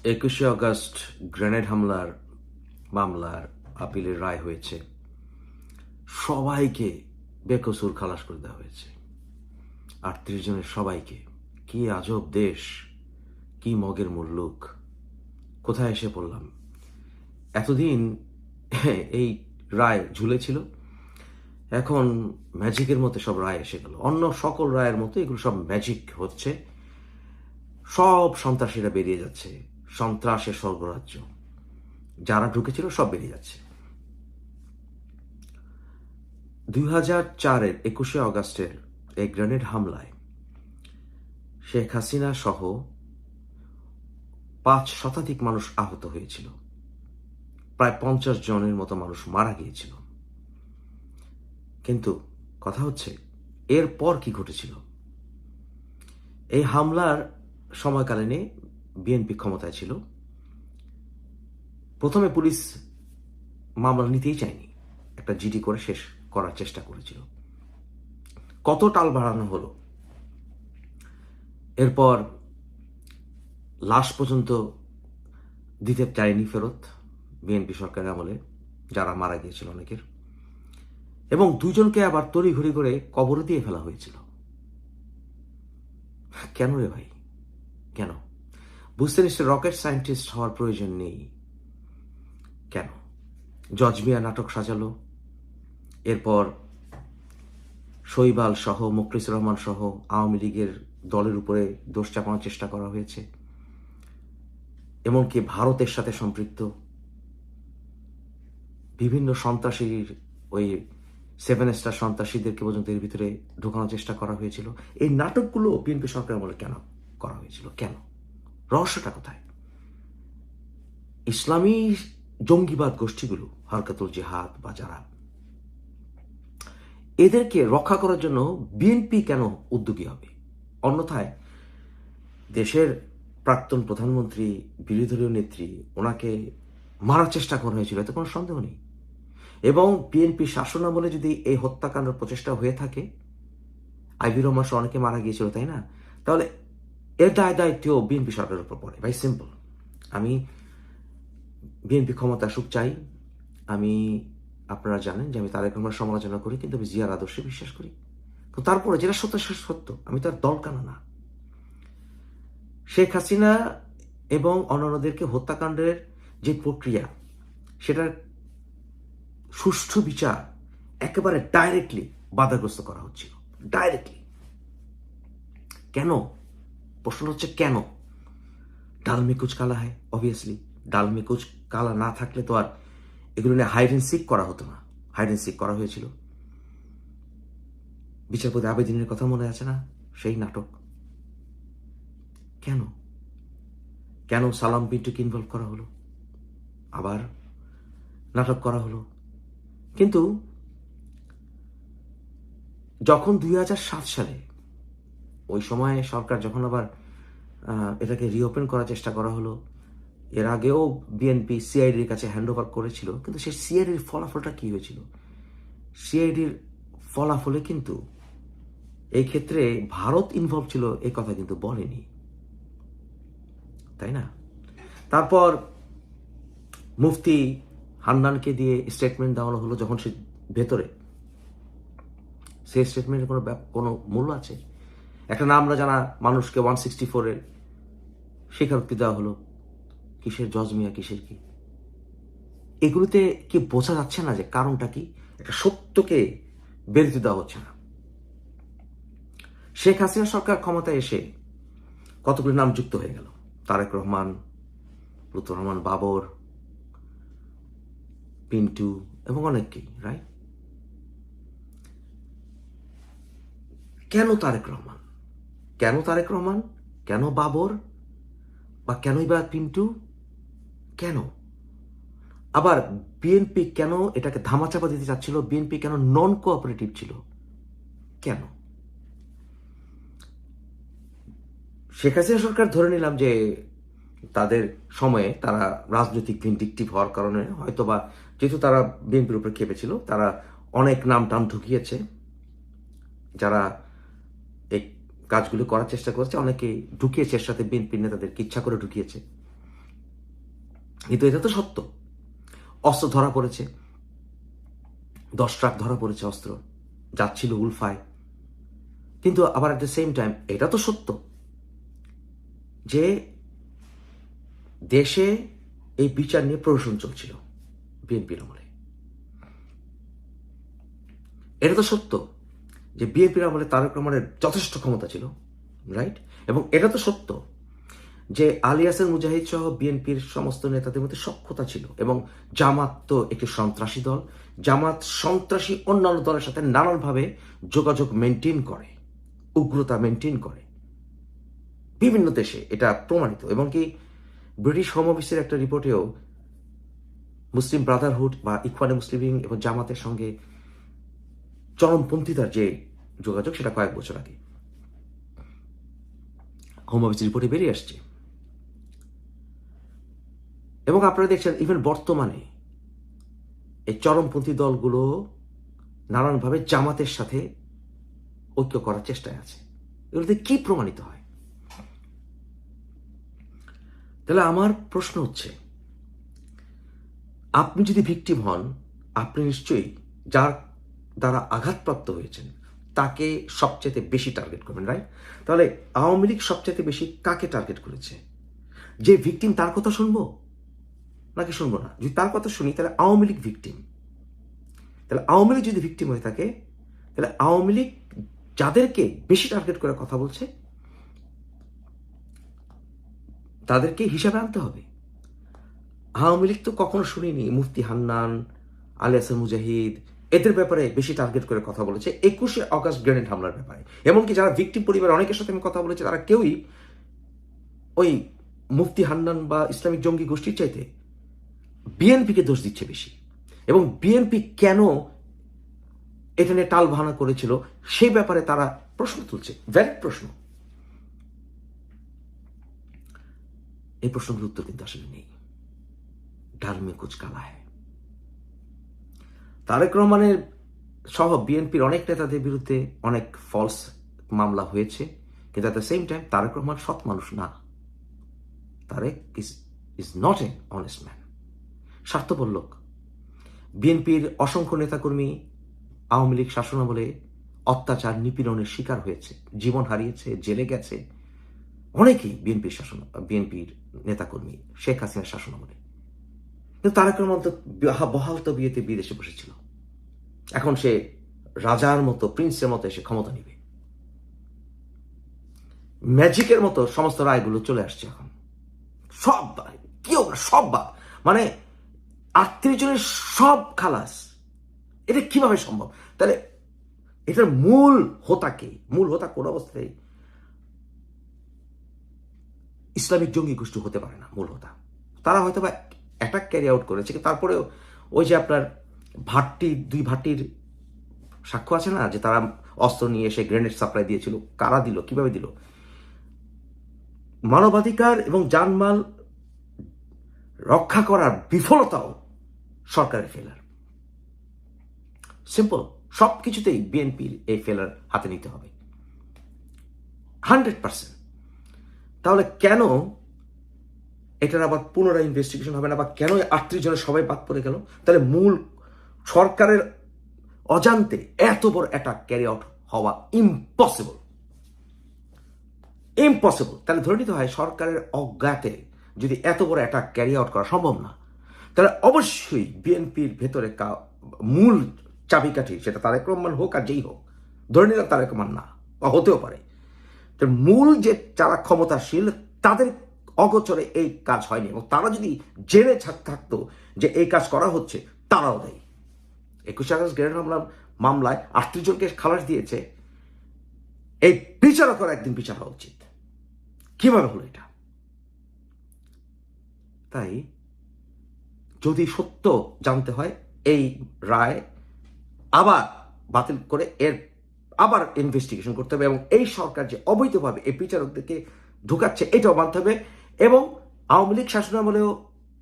21শে August grenade হামলার মামলার আপিলের রায় হয়েছে। সবাইকে বেকসুর খালাস করে দেওয়া হয়েছে। 38 জনের সবাইকে। কি আজব দেশ, কি মগের মুল্লুক, কোথায় এসে পড়লাম। এতদিন এই রায় ঝুলেছিল, এখন ম্যাজিকের মতো সব রায় এসে গেল। অন্য সকল রায়ের মতো এগুলো সব ম্যাজিক হচ্ছে। সব সন্ত্রাসীরা বেরিয়ে যাচ্ছে, সন্ত্রাসের স্বর্গরাজ্য। যারা ঢুকেছিল সব বেরিয়ে যাচ্ছে। 2004-এর 21শে আগস্টের এই গ্রেনেড হামলায় শেখ হাসিনা সহ 5 শতাধিক মানুষ আহত হয়েছিল। প্রায় 50 জনের মতো মানুষ মারা গিয়েছিল। কিন্তু কথা হচ্ছে, এরপর কি ঘটেছিল? এই হামলার সময়কালীনে বিএনপি ক্ষমতায় ছিল। প্রথমে পুলিশ মামলা নিতেই চায়নি, একটা জিডি করে শেষ করার চেষ্টা করেছিল। কত টাল বাড়ানো হলো, এরপর লাশ পর্যন্ত দিতে চায়নি ফেরত বিএনপি সরকারের আমলে, যারা মারা গিয়েছিল অনেকের। এবং 2 জনকে আবার তড়িঘড়ি করে কবরে দিয়ে ফেলা হয়েছিল। কেন রে ভাই, কেন? বুঝতে নিশ্চয় রকেট সায়েন্টিস্ট হওয়ার প্রয়োজন নেই। কেন? জজ মিয়া নাটক সাজালো, এরপর শৈবাল সহ, মুখলিসুর রহমান সহ আওয়ামী লীগের দলের উপরে দোষ চাপানোর চেষ্টা করা হয়েছে। এমনকি ভারতের সাথে সম্পৃক্ত বিভিন্ন সন্ত্রাসীর, ওই 7 স্টার সন্ত্রাসীদেরকে পর্যন্ত এর ভিতরে ঢোকানোর চেষ্টা করা হয়েছিল। এই নাটকগুলো বিএনপি সরকার আমলে কেন করা হয়েছিল? কেন? রহস্যটা কোথায়? ইসলামী জঙ্গিবাদ গোষ্ঠীগুলো, হরকাতুল জিহাদ বা যারা, এদেরকে রক্ষা করার জন্য বিএনপি কেন উদ্যোগী হবে? অন্যথায় দেশের প্রাক্তন প্রধানমন্ত্রী, বিরোধী দলীয় নেত্রী, ওনাকে মারার চেষ্টা করা হয়েছিল, এতে কোনো সন্দেহ নেই। এবং বিএনপি শাসনামলে যদি এই হত্যাকাণ্ডের প্রচেষ্টা হয়ে থাকে, আইবি রহমান সহ অনেকে মারা গিয়েছিল, তাই না? তাহলে এর দায়িত্ব বিএনপি সরকারের উপর পড়ে। ভাই সিম্পল। আমি বিএনপি ক্ষমতা আসুক চাই। আমি, আপনারা জানেন যে আমি তারেক রহমানের সমালোচনা করি, কিন্তু আমি জিয়ার আদর্শে বিশ্বাস করি। তো তারপরে যেটা সত্য সে সত্য, আমি তার দল কানা না। শেখ হাসিনা এবং অন্যান্যদেরকে হত্যাকাণ্ডের যে প্রক্রিয়া, সেটার সুষ্ঠু বিচার একেবারে ডাইরেক্টলি বাধাগ্রস্ত করা হচ্ছিল। ডাইরেক্টলি। কেন? প্রশ্ন হচ্ছে কেন? ডাল মে কুচ কালা হয়, অবভিয়াসলি। ডাল মে কুচ কালা না থাকলে তো আর এগুলো নিয়ে হাইড অ্যান্ড সিক করা হতো না। হাইড অ্যান্ড সিক করা হয়েছিল। বিচারপতি আবেদিনের কথা মনে আছে না? সেই নাটক। কেন? কেন সালাম পিন্টুকে ইনভলভ করা হলো? আবার নাটক করা হলো। কিন্তু যখন 2007 সালে, ওই সময় সরকার যখন আবার এটাকে রিওপেন করার চেষ্টা করা হলো, এর আগেও বিএনপি সিআইডির কাছে হ্যান্ড ওভার করেছিল, কিন্তু সেই সিআইডির ফলাফলটা কি হয়েছিল? সিআইডির ফলাফলে কিন্তু এই ক্ষেত্রে ভারত ইনভলভ ছিল এই কথা কিন্তু বলেনি, তাই না? তারপর মুফতি হান্নানকে দিয়ে স্টেটমেন্ট দেওয়ানো হলো, যখন সে ভেতরে, সেই স্টেটমেন্টের কোনো মূল্য আছে? একটা নাম না জানা মানুষকে 164-এর স্বীকারোক্তি দেওয়া হলো। কিসের জজ মিয়া, কিসের কি? এগুলোতে কি বোঝা যাচ্ছে না যে কারণটা কি? একটা সত্যকে বেরোতে দেওয়া হচ্ছে না। শেখ হাসিনা সরকার ক্ষমতায় এসে কতগুলো নাম যুক্ত হয়ে গেল। তারেক রহমান, লুৎফর রহমান বাবর, পিন্টু এবং অনেককেই, রাইট? কেন তারেক রহমান? কেন তারেক রহমান? কেন বাবর? বা কেনই বা পিন্টু? কেন? আবার বিএনপি কেন এটাকে ধামাচাপা দিতে চাচ্ছিল? বিএনপি কেন নন কোঅপারেটিভ ছিল? কেন? শেখ হাসিনা সরকার ধরে নিলাম যে তাদের সময়ে তারা রাজনৈতিক ভিন্ডিকটিভ হওয়ার কারণে হয়তোবা, যেহেতু তারা বিএনপির উপরে খেপেছিল, তারা অনেক নাম টাম ঢুকিয়েছে, যারা এই কাজগুলো করার চেষ্টা করেছে, অনেকে ঢুকিয়েছে, এর সাথে বিএনপির নেতাদেরকে ইচ্ছা করে ঢুকিয়েছে। কিন্তু এটা তো সত্য, অস্ত্র ধরা পড়েছে, 10 ট্রাক ধরা পড়েছে অস্ত্র, যাচ্ছিল উলফায়। কিন্তু আবার অ্যাট দ্য সেম টাইম এটা তো সত্য যে দেশে এই বিচার নিয়ে প্রহসন চলছিল বিএনপির আমলে। এটা তো সত্য যে বিএনপির আমলে তারেক রহমানের যথেষ্ট ক্ষমতা ছিল, রাইট? এবং এটা তো সত্য যে আলী হাসান মুজাহিদ সহ বিএনপির সমস্ত নেতাদের মধ্যে সখ্যতা ছিল। এবং জামাত তো একটি সন্ত্রাসী দল, জামাত সন্ত্রাসী অন্যান্য দলের সাথে নানানভাবে যোগাযোগ মেনটেন করে, উগ্রতা মেনটেন করে বিভিন্ন দেশে, এটা প্রমাণিত। এবং কি ব্রিটিশ হোম অফিসের একটা রিপোর্টেও মুসলিম ব্রাদারহুড বা ইখওয়ানে মুসলিমিন এবং জামাতের সঙ্গে চরমপন্থীতার যে যোগাযোগ, সেটা কয়েক বছর আগে হোম অফিস রিপোর্টে বেরিয়ে আসছে। এবং আপনারা দেখছেন ইভেন বর্তমানে এই চরমপন্থী দলগুলো নানানভাবে জামাতের সাথে ঐক্য করার চেষ্টায় আছে। এগুলোতে কি প্রমাণিত হয়? তাহলে আমার প্রশ্ন হচ্ছে, আপনি যদি ভিকটিম হন, আপনি নিশ্চয়ই যার দ্বারা আঘাতপ্রাপ্ত হয়েছেন তাকে সবচেয়ে বেশি টার্গেট করবেন, রাইট? তাহলে আওয়ামী লীগ সবচেয়ে বেশি কাকে টার্গেট করেছে? যে ভিকটিম তার কথা শুনবো নাকি শুনবো না? যদি তার কথা শুনি তাহলে আওয়ামী লীগ ভিকটিম। তাহলে আওয়ামী লীগ যদি ভিকটিম হয়ে থাকে, তাহলে আওয়ামী লীগ যাদেরকে বেশি টার্গেট করে কথা বলছে তাদেরকে হিসাবে আনতে হবে। আওয়ামী লীগ তো কখনো শুনিনি মুফতি হান্নান, আলী হাসান মুজাহিদ এদের ব্যাপারে বেশি টার্গেট করে কথা বলেছে 21শে অগাস্ট গ্রেনেড হামলার ব্যাপারে। এমনকি যারা ভিকটিম পরিবার অনেকের সাথে আমি কথা বলেছি, তারা কেউই ওই মুফতি হান্নান বা ইসলামিক জঙ্গি গোষ্ঠীর চাইতে বিএনপিকে দোষ দিচ্ছে বেশি। এবং বিএনপি কেন এটা নিয়ে টাল ভানা করেছিল সেই ব্যাপারে তারা প্রশ্ন তুলছে, ভ্যালিড প্রশ্ন। এই প্রশ্নগুলোর উত্তর কিন্তু আসলে নেই। ডাল মে কুচ কালা হ্যায়। তারেক রহমানের সহ বিএনপির অনেক নেতাদের বিরুদ্ধে অনেক ফলস মামলা হয়েছে, কিন্তু at the same time Tarek Rahman সৎ মানুষ না। Tarek is not a honest man, স্বার্থপর লোক। বিএনপির অসংখ্য নেতাকর্মী আওয়ামী লীগ শাসনামলে অত্যাচার নিপীড়নের শিকার হয়েছে, জীবন হারিয়েছে, জেলে গেছে অনেকেই বিএনপির নেতাকর্মী শেখ হাসিনার শাসনামলে। কিন্তু তারেক রহমান তো বহাল তবিয়তে বিদেশে বসেছিল। এখন সে রাজার মতো, প্রিন্সের মতো এসে ক্ষমতা নিবে। ম্যাজিকের মতো সমস্ত রায়গুলো চলে আসছে এখন, সব কেউ না, সব বাদ, মানে 38 জনের সব খালাস। এটা কিভাবে সম্ভব? তাহলে এটার মূল হোতা কে? মূল হোতা কোন অবস্থায় ইসলামিক জঙ্গি গোষ্ঠী হতে পারে না। মূল হোতা তারা হয়তো বা অ্যাটাক ক্যারি আউট করেছে, তারপরেও ওই যে আপনার দুই ভাটির সাক্ষ্য আছে না, যে তারা অস্ত্র নিয়ে এসে গ্রেনেড সাপ্লাই দিয়েছিল। কারা দিল, কিভাবে দিল? মানবাধিকার এবং জানমাল রক্ষা করার বিফলতাও সরকারের ফেলার। সিম্পল, সবকিছুতেই বিএনপির এই ফেলার হাতে নিতে হবে 100%। তাহলে কেন এটার আবার পুনরায় ইনভেস্টিগেশন হবে না? বা কেন 38 জনের সবাই বাদ পড়ে গেল? তাহলে মূল সরকারের অজান্তে এত বড় অ্যাটাক ক্যারি আউট হওয়া ইম্পসিবল। তাহলে ধরে নিতে হয় সরকারের অজ্ঞাতে যদি এত বড় অ্যাটাক ক্যারি আউট করা সম্ভব না, তাহলে অবশ্যই বিএনপির ভেতরে মূল চাবিকাঠি, সেটা তারেক রহমান হোক আর যেই হোক, ধরে নিলাম তারেক রহমান না, হতেও পারে, মূল যে যারা ক্ষমতাশীল তাদের অগোচরে এই কাজ হয়নি। এবং তারা যদি জেনে থাকতো যে এই কাজ করা হচ্ছে, তারাও দেয়। 21শে আগস্ট গ্রেনেড হামলা মামলায় 38 জনকে খালাস দিয়েছে। এই বিচারকের একদিন বিচার হওয়া উচিত। কিভাবে হলো এটা? তাই যদি সত্য জানতে হয়, এই রায় আবার বাতিল করে আবার ইনভেস্টিগেশন করতে হবে। এবং এই সরকার যে অবৈধভাবে এই বিচারকদেরকে ঢুকাচ্ছে, এটাও মানতে হবে। এবং আওয়ামী লীগ শাসনামলেও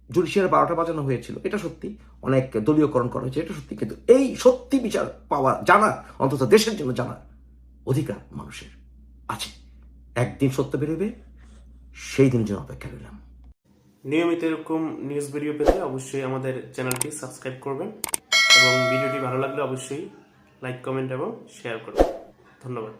জুডিশিয়াল 12টা বাজানো হয়েছিল, এটা সত্যি। অনেক দলীয়করণ করা হয়েছে, এটা সত্যি। কিন্তু এই সত্যি বিচার পাওয়া, জানার, অন্তত দেশের জন্য জানার অধিকার মানুষের আছে। একদিন সত্য বেরোবে, সেই দিন জন্য অপেক্ষা রইলাম। নিয়মিত এরকম নিউজ ভিডিও পেতে অবশ্যই আমাদের চ্যানেলটি সাবস্ক্রাইব করবেন এবং ভিডিওটি ভালো লাগলে অবশ্যই লাইক, কমেন্ট এবং শেয়ার করবেন। ধন্যবাদ।